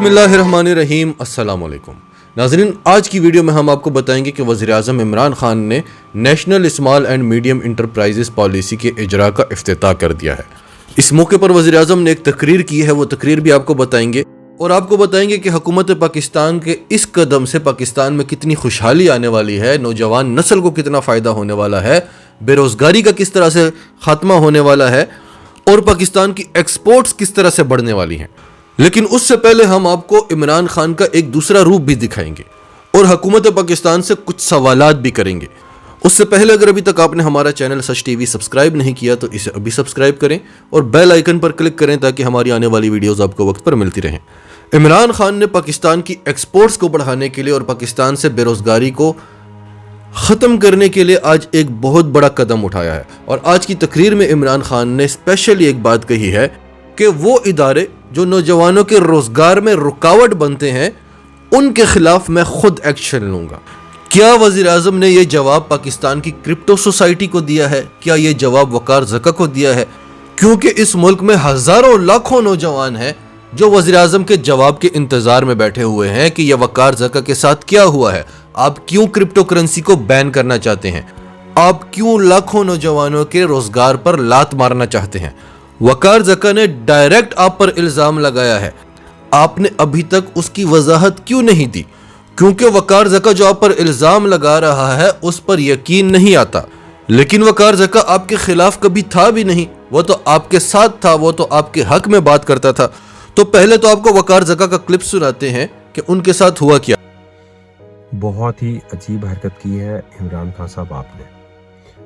बिस्मिल्लाहिर्रहमानिर्रहीम, अस्सलाम वालेकुम नाज़रीन। आज की वीडियो में हम आपको बताएंगे कि वज़ीर-ए-आज़म इमरान खान ने national small and medium enterprises policy के इजरा का इफ्तिताह कर दिया है। इस मौके पर वज़ीर-ए-आज़म ने एक तकरीर की है, वो तकरीर भी आपको बताएंगे और आपको बताएंगे कि हुकूमत पाकिस्तान के इस कदम से पाकिस्तान में कितनी खुशहाली आने वाली है, नौजवान नस्ल को कितना फ़ायदा होने वाला है, बेरोज़गारी का किस तरह से ख़ात्मा होने वाला है और पाकिस्तान की एक्सपोर्ट्स किस तरह से बढ़ने वाली हैं। लेकिन उससे पहले हम आपको इमरान खान का एक दूसरा रूप भी दिखाएंगे और हुकूमत पाकिस्तान से कुछ सवालात भी करेंगे। उससे पहले अगर अभी तक आपने हमारा चैनल सच टीवी सब्सक्राइब नहीं किया तो इसे अभी सब्सक्राइब करें और बेल आइकन पर क्लिक करें ताकि हमारी आने वाली वीडियोस आपको वक्त पर मिलती रहें। इमरान खान ने पाकिस्तान की एक्सपोर्ट्स को बढ़ाने के लिए और पाकिस्तान से बेरोजगारी को ख़त्म करने के लिए आज एक बहुत बड़ा कदम उठाया है। और आज की तकरीर में इमरान खान ने स्पेशली एक बात कही है कि वो इदारे जो नौजवानों के रोजगार में रुकावट बनते हैं उनके खिलाफ मैं खुद एक्शन लूंगा। क्या वज़ीर-ए-आज़म ने यह जवाब पाकिस्तान की क्रिप्टो सोसाइटी को दिया है? क्या यह जवाब वकार ज़का को दिया है? क्योंकि इस मुल्क में हजारों लाखों नौजवान हैं जो वज़ीर-ए-आज़म के जवाब के इंतजार में बैठे हुए हैं कि यह वकार ज़का के साथ क्या हुआ है। आप क्यों क्रिप्टो करेंसी को बैन करना चाहते हैं? आप क्यों लाखों नौजवानों के रोजगार पर लात मारना चाहते हैं? वकार ज़का ने डायरेक्ट आप पर इल्ज़ाम लगाया है, आपने अभी तक उसकी वजाहत क्यों नहीं दी? क्योंकि वकार ज़का जो आप पर इल्ज़ाम लगा रहा है उस पर यकीन नहीं आता। लेकिन वकार ज़का आपके खिलाफ कभी था भी नहीं, वो तो आपके साथ था, वो तो आपके हक में बात करता था। तो पहले तो आपको वकार ज़का का क्लिप सुनाते हैं कि उनके साथ हुआ क्या। बहुत ही अजीब हरकत की है इमरान खान साहब आपने,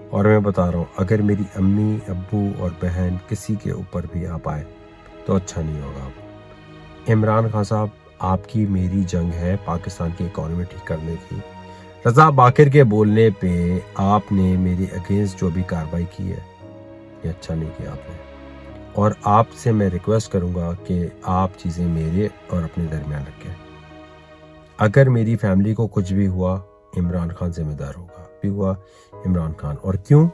और मैं बता रहा हूँ अगर मेरी अम्मी अब्बू और बहन किसी के ऊपर भी आप आए तो अच्छा नहीं होगा। इमरान खान साहब, आपकी मेरी जंग है पाकिस्तान की इकॉनमी ठीक करने की। रज़ा बाकर के बोलने पे आपने मेरे अगेंस्ट जो भी कार्रवाई की है ये अच्छा नहीं किया आपने, और आपसे मैं रिक्वेस्ट करूँगा कि आप चीज़ें मेरे और अपने दरमियान रखें। अगर मेरी फैमिली को कुछ भी हुआ इमरान खान जिम्मेदार होगा, भी हुआ इमरान खान। और क्यों?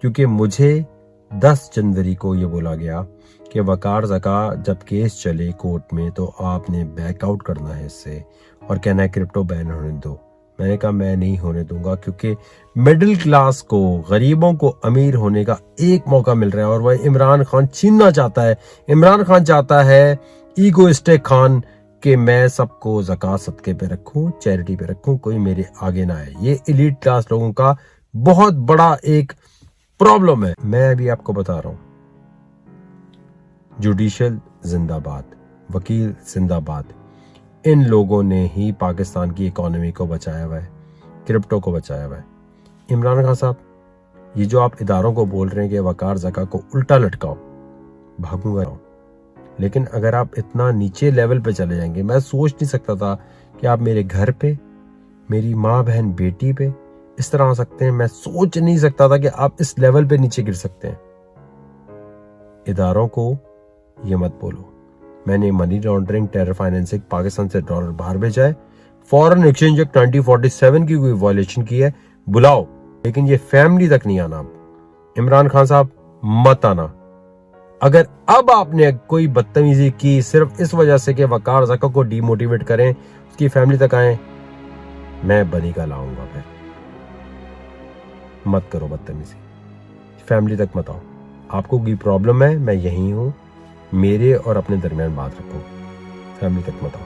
क्योंकि मुझे 10 जनवरी को ये बोला गया कि वकार ज़का जब केस चले कोर्ट में तो आपने बैकआउट करना है इससे और कहना है क्रिप्टो बैन होने दो। मैंने कहा मैं नहीं होने दूंगा, क्योंकि मिडिल क्लास को, गरीबों को अमीर होने का एक मौका मिल रहा है और वह इमरान खान छीनना चाहता है। इमरान खान चाहता है ईगोइस्टिक खान कि मैं सबको ज़कात सदके पे रखूं, चैरिटी पे रखूं, कोई मेरे आगे ना आए। ये एलीट क्लास लोगों का बहुत बड़ा एक प्रॉब्लम है। मैं अभी आपको बता रहा हूं, जुडिशल जिंदाबाद, वकील जिंदाबाद, इन लोगों ने ही पाकिस्तान की इकोनॉमी को बचाया हुआ है, क्रिप्टो को बचाया हुआ है। इमरान खान साहब, ये जो आप इदारों को बोल रहे हैं कि वकार ज़का को उल्टा लटकाओ, भागूंगा। लेकिन अगर आप इतना नीचे लेवल पे चले जाएंगे, मैं सोच नहीं सकता था कि आप मेरे घर पे, मेरी माँ बहन बेटी पे इस तरह आ सकते हैं। मैं सोच नहीं सकता था कि आप इस लेवल पे नीचे गिर सकते हैं। इदारों को ये मत बोलो। मैंने money laundering, terror financing, Pakistan से डॉलर बाहर भेजा है, फॉरेन एक्सचेंज एक्ट 2047 की कोई वायलेशन की है, बुलाओ, लेकिन ये फैमिली तक नहीं आना। इमरान खान साहब मत आना। अगर अब आपने कोई बदतमीजी की सिर्फ इस वजह से कि वकार ज़का को डीमोटिवेट करें, उसकी फैमिली तक आए, मैं बनी का लाऊंगा। फिर मत करो बदतमीजी, फैमिली तक मत आओ। आपको कोई प्रॉब्लम है, मैं यहीं हूं, मेरे और अपने दरमियान बात रखो, फैमिली तक मत आओ।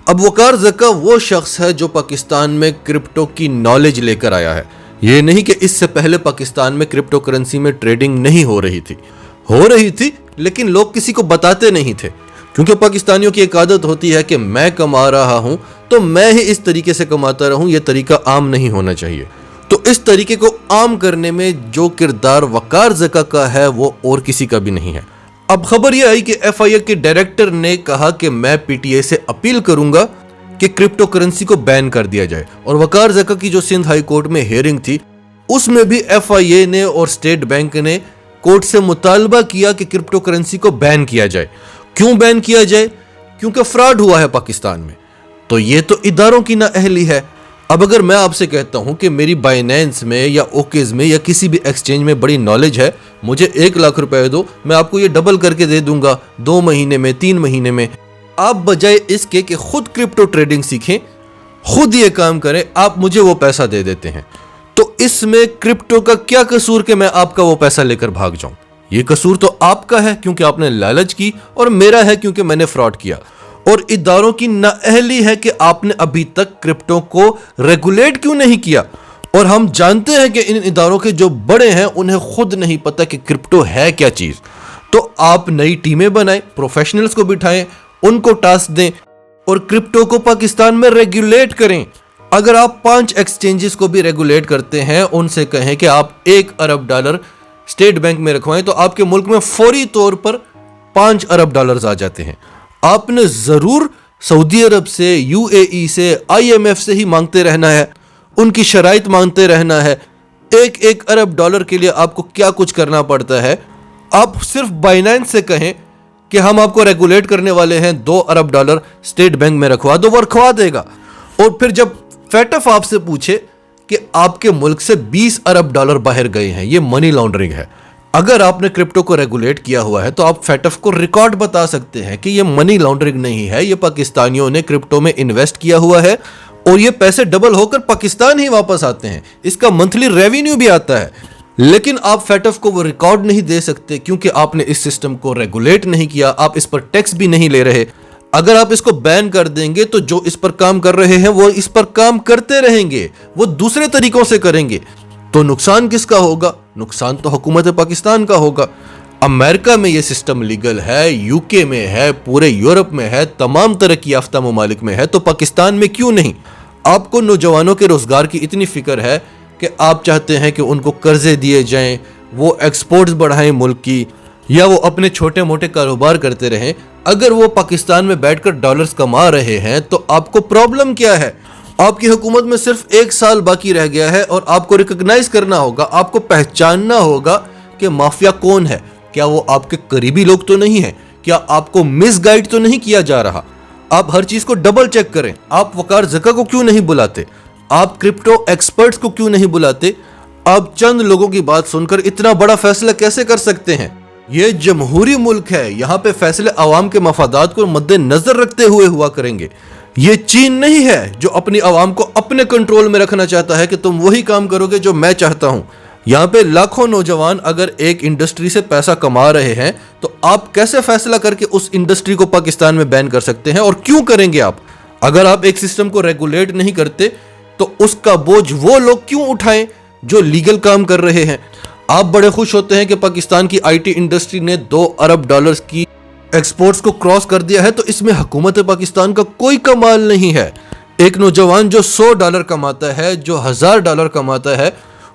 अब वकार ज़का वो शख्स है जो पाकिस्तान में क्रिप्टो की नॉलेज लेकर आया है। ये नहीं कि इससे पहले पाकिस्तान में क्रिप्टो करेंसी में ट्रेडिंग नहीं हो रही थी, लेकिन लोग किसी को बताते नहीं थे, क्योंकि पाकिस्तानियों की एक आदत होती है कि मैं कमा रहा हूं तो मैं ही इस तरीके से कमाता रहूं, यह तरीका आम नहीं होना चाहिए। तो इस तरीके को आम करने में जो किरदार वकार ज़का का है वो और किसी का भी नहीं है। अब खबर यह आई कि FIA के डायरेक्टर ने कहा कि मैं PTA से अपील करूंगा कि क्रिप्टो करेंसी को बैन कर दिया जाए। और वकार ज़का की जो सिंध हाई कोर्ट में हियरिंग थी उसमें भी FIA ने और स्टेट बैंक ने कोर्ट से मुतालबा किया कि क्रिप्टो करेंसी को बैन किया जाए। क्यों बैन किया जाए? क्योंकि फ्रॉड हुआ है पाकिस्तान में। तो ये तो इदारों की नाअहली है। अब अगर मैं आपसे कहता हूं कि मेरी बाइनेंस में या ओकेज में या किसी भी एक्सचेंज में बड़ी नॉलेज है, मुझे 1 लाख रुपए दो, मैं आपको ये डबल करके दे दूंगा 2 महीने में, 3 महीने में, آپ بجائے اس کے کہ خود کرپٹو ٹریڈنگ سیکھیں، خود یہ کام کریں، آپ مجھے وہ پیسہ دے دیتے ہیں۔ تو اس میں کرپٹو کا کیا قصور کہ میں آپ کا وہ پیسہ لے کر بھاگ جاؤں؟ یہ قصور تو آپ کا ہے کیونکہ آپ نے لالچ کی، اور میرا ہے کیونکہ میں نے فراڈ کیا، اور اداروں کی نااہلی ہے کہ آپ نے ابھی تک کرپٹو کو ریگولیٹ کیوں نہیں کیا۔ اور ہم جانتے ہیں کہ ان اداروں کے جو بڑے ہیں انہیں خود نہیں پتا کہ کرپٹو ہے کیا چیز۔ تو آپ نئی ٹیمیں بنائیں، پروفیشنلز کو بٹھائیں، ان کو ٹاسک دیں اور کرپٹو کو پاکستان میں ریگولیٹ کریں۔ اگر آپ 5 ایکسچینجز کو بھی ریگولیٹ کرتے ہیں، ان سے کہیں کہ آپ $1 ارب اسٹیٹ بینک میں رکھوائیں، تو آپ کے ملک میں فوری طور پر $5 ارب آ جاتے ہیں۔ آپ نے ضرور سعودی عرب سے، UAE سے، IMF سے ہی مانگتے رہنا ہے، ان کی شرائط مانگتے رہنا ہے۔ $1 ارب کے لیے آپ کو کیا کچھ کرنا پڑتا ہے؟ آپ صرف بائنانس سے کہیں کہ ہم آپ کو ریگولیٹ کرنے والے ہیں، $2 ارب اسٹیٹ بینک میں رکھوا دو، وہ رکھوا دے گا۔ اور پھر جب فیٹف آپ سے پوچھے کہ آپ کے ملک سے $20 ارب باہر گئے ہیں، یہ منی لانڈرنگ ہے۔ اگر آپ نے کرپٹو کو ریگولیٹ کیا ہوا ہے تو آپ فیٹف کو ریکارڈ بتا سکتے ہیں کہ یہ منی لانڈرنگ نہیں ہے، یہ پاکستانیوں نے کرپٹو میں انویسٹ کیا ہوا ہے اور یہ پیسے ڈبل ہو کر پاکستان ہی واپس آتے ہیں، اس کا منتھلی ریونیو بھی آتا ہے۔ لیکن آپ فیٹف کو وہ ریکارڈ نہیں دے سکتے کیونکہ آپ نے اس سسٹم کو ریگولیٹ نہیں کیا، آپ اس پر ٹیکس بھی نہیں لے رہے۔ اگر آپ اس کو بین کر دیں گے تو جو اس پر کام کر رہے ہیں وہ اس پر کام کرتے رہیں گے، وہ دوسرے طریقوں سے کریں گے۔ تو نقصان کس کا ہوگا؟ نقصان تو حکومت پاکستان کا ہوگا۔ امریکہ میں یہ سسٹم لیگل ہے، UK میں ہے، پورے یورپ میں ہے، تمام ترقی یافتہ ممالک میں ہے، تو پاکستان میں کیوں نہیں؟ آپ کو نوجوانوں کے روزگار کی اتنی فکر ہے کہ آپ چاہتے ہیں کہ ان کو قرضے دیے جائیں، وہ ایکسپورٹس بڑھائیں ملک کی، یا وہ اپنے چھوٹے موٹے کاروبار کرتے رہیں۔ اگر وہ پاکستان میں بیٹھ کر ڈالرز کما رہے ہیں تو آپ کو پرابلم کیا ہے؟ آپ کی حکومت میں صرف 1 سال باقی رہ گیا ہے اور آپ کو ریکگنائز کرنا ہوگا، آپ کو پہچاننا ہوگا کہ مافیا کون ہے۔ کیا وہ آپ کے قریبی لوگ تو نہیں ہیں؟ کیا آپ کو مس گائیڈ تو نہیں کیا جا رہا؟ آپ ہر چیز کو ڈبل چیک کریں۔ آپ وقار زکا کو کیوں نہیں بلاتے؟ آپ کرپٹو ایکسپرٹس کو کیوں نہیں بلاتے؟ آپ چند لوگوں کی بات سن کر اتنا بڑا فیصلہ کیسے کر سکتے ہیں؟ یہ جمہوری ملک ہے، یہاں پہ فیصلے عوام کے مفادات کو مد نظر رکھتے ہوئے ہوا کریں گے۔ یہ چین نہیں ہے جو اپنی عوام کو اپنے کنٹرول میں رکھنا چاہتا ہے کہ تم وہی کام کرو گے جو میں چاہتا ہوں۔ یہاں پہ لاکھوں نوجوان اگر ایک انڈسٹری سے پیسہ کما رہے ہیں تو آپ کیسے فیصلہ کر کے اس انڈسٹری کو پاکستان میں بین کر سکتے ہیں، اور کیوں کریں گے آپ؟ اگر آپ ایک سسٹم کو ریگولیٹ نہیں کرتے تو اس کا بوجھ وہ لوگ کیوں اٹھائیں جو لیگل کام کر رہے ہیں؟ آپ بڑے خوش ہوتے ہیں کہ پاکستان کی IT انڈسٹری نے $2 ارب کی ایکسپورٹس کو کراس کر دیا ہے، تو اس میں حکومت پاکستان کا کوئی کمال نہیں ہے۔ ایک نوجوان جو $100 کماتا ہے، جو $1000 کماتا ہے،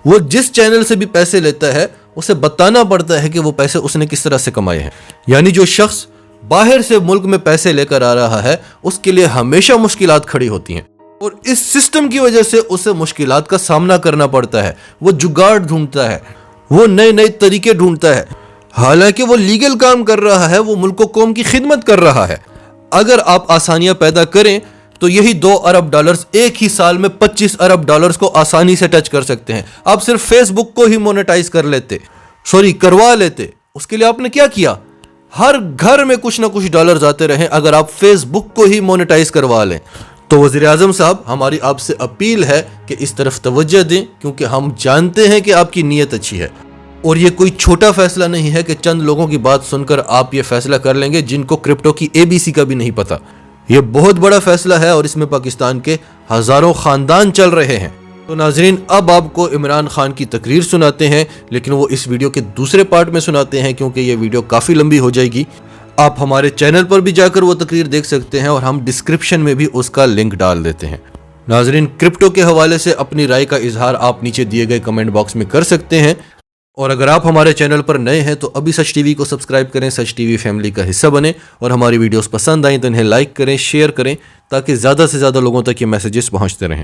وہ جس چینل سے بھی پیسے لیتا ہے اسے بتانا پڑتا ہے کہ وہ پیسے اس نے کس طرح سے کمائے ہیں۔ یعنی جو شخص باہر سے ملک میں پیسے لے کر آ رہا ہے اس کے لیے ہمیشہ مشکلات کھڑی ہوتی ہیں، اور اس سسٹم کی وجہ سے اسے مشکلات کا سامنا کرنا پڑتا ہے۔ وہ جگاڑ ڈھونڈتا ہے، وہ نئے طریقے ڈھونڈتا ہے، حالانکہ وہ لیگل کام کر رہا ہے، وہ ملک و قوم کی خدمت کر رہا ہے۔ اگر آپ آسانیاں پیدا کریں تو یہی $2 ارب ایک ہی سال میں $25 ارب کو آسانی سے ٹچ کر سکتے ہیں۔ آپ صرف فیس بک کو ہی مونیٹائز کروا لیتے۔ اس کے لیے آپ نے کیا کیا؟ ہر گھر میں کچھ نہ کچھ ڈالرز آتے رہیں اگر آپ فیس بک کو ہی مونیٹائز کروا لیں۔ تو وزیر اعظم صاحب، ہماری آپ سے اپیل ہے کہ اس طرف توجہ دیں، کیونکہ ہم جانتے ہیں کہ آپ کی نیت اچھی ہے، اور یہ کوئی چھوٹا فیصلہ نہیں ہے کہ چند لوگوں کی بات سن کر آپ یہ فیصلہ کر لیں گے جن کو کرپٹو کی ABC کا بھی نہیں پتا۔ یہ بہت بڑا فیصلہ ہے اور اس میں پاکستان کے ہزاروں خاندان چل رہے ہیں۔ تو ناظرین، اب آپ کو عمران خان کی تقریر سناتے ہیں، لیکن وہ اس ویڈیو کے دوسرے پارٹ میں سناتے ہیں کیونکہ یہ ویڈیو کافی لمبی ہو جائے گی۔ آپ ہمارے چینل پر بھی جا کر وہ تقریر دیکھ سکتے ہیں اور ہم ڈسکرپشن میں بھی اس کا لنک ڈال دیتے ہیں۔ ناظرین، کرپٹو کے حوالے سے اپنی رائے کا اظہار آپ نیچے دیے گئے کمنٹ باکس میں کر سکتے ہیں، اور اگر آپ ہمارے چینل پر نئے ہیں تو ابھی سچ ٹی وی کو سبسکرائب کریں، سچ ٹی وی فیملی کا حصہ بنیں، اور ہماری ویڈیوز پسند آئیں تو انہیں لائک کریں، شیئر کریں، تاکہ زیادہ سے زیادہ لوگوں تک یہ میسیجز پہنچتے رہیں۔